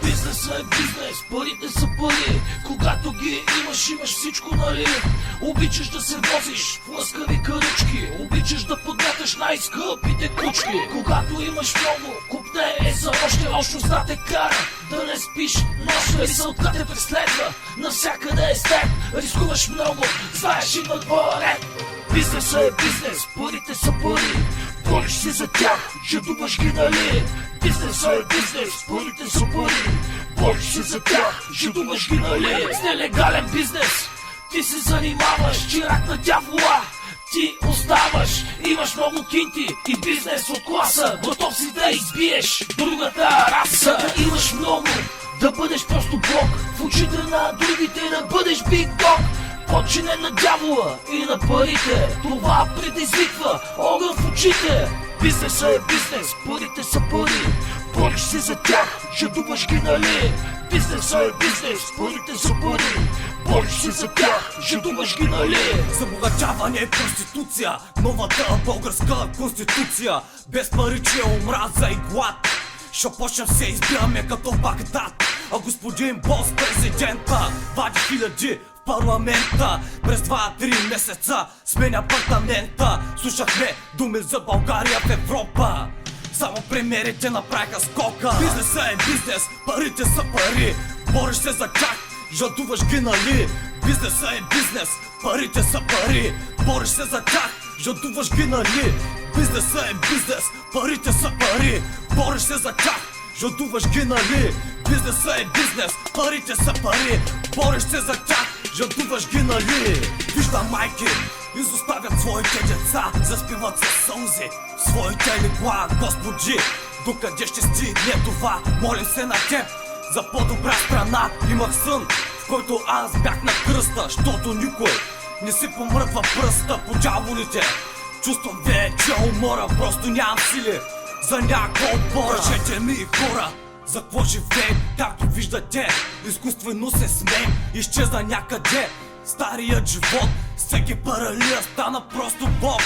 Бизнесът е бизнес, парите са пари. Когато ги имаш, имаш всичко, нали? Обичаш да се возиш в лъскави каручки, обичаш да подметаш най-скъпите кучки. Когато имаш много, купне е за още. Общността те кара да не спиш нощ. Мисълта те преследва, навсякъде е с теб. Рискуваш много, знаеш идват по-ред. Бизнесът е бизнес, парите са пари. Бориш се за тях, жадуваш ги, нали? Бизнесът е бизнес, парите са пари. Бориш се за тях, жадуваш ги, нали? С нелегален бизнес ти се занимаваш, чирак на дявола ти оставаш. Имаш много кинти и бизнес от класа, готов си да избиеш другата раса. Да имаш много, да бъдеш просто бог, в очите на другите да бъдеш биг дог. Подчинен на дявола и на парите, това предизвиква огън в очите. Бизнесът е бизнес, парите са пари. Бориш се за тях, жадуваш ги, нали? Бизнесът е бизнес, парите са пари. Бориш се за тях, жадуваш ги, нали? Забогатяване е проституция, новата българска конституция. Без париче, омраза и глад, шо почнем се избираме като Багдад. А господин бос президента вади хиляди в парламента. През 2-3 месеца сменя апартамента. Слушахме думи за България в Европа, само премиерите направиха скока. Бизнесът е бизнес, парите са пари. Бориш се за тях, жадуваш ги, нали? Бизнесът е бизнес, парите са пари. Бориш се за тях, жадуваш ги, нали? Бизнесът е бизнес, парите са пари. Бориш се за тях, жадуваш ги, нали? Бизнесът е бизнес, парите са пари. Бориш се за тях, жадуваш ги, нали? Виждам майки изоставят своите деца, заспиват със сълзи своите легла. Господи, докъде ще стигне това? Молим се на теб за по-добра страна. Имах сън, в който аз бях на кръста, щото никой не си помръдва пръста по дяволите. Чувствам вече умора, просто нямам сили за някаква отбора. Кажете ми, хора, за какво живеем? Както виждате, изкуствено се смеем. Изчезна някъде старият живот, всеки паралия стана просто бог.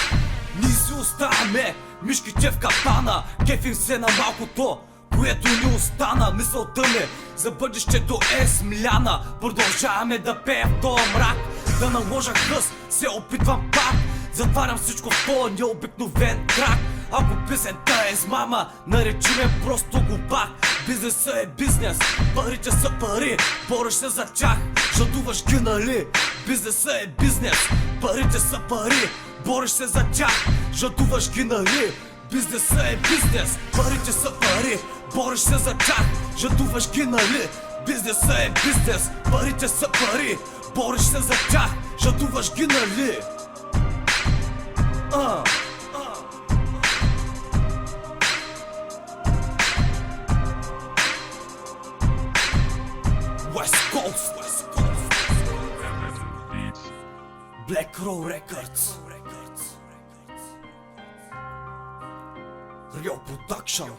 Ние си оставаме мишките в капана, кефим се на малкото, което ни остана. Мисълта ми за бъдещето е смляна. Продължаваме да пеем в този мрак, да наложа хъс, се опитвам пак. Затварям всичко в този необикновен крак. Ако песента е измама, наречи ме просто глупак. Бизнесът е бизнес, парите са пари. Бориш се за тях, жадуваш ги, нали? Бизнесът е бизнес, парите са пари. Бориш се за тях, жадуваш ги, нали? Бизнесът е бизнес, парите са пари. Бориш се за тях, жадуваш ги, нали? Бизнесът е бизнес, парите са пари. Бориш се за тях, жадуваш ги, нали? West Coast, Black Crow Records, Real Production.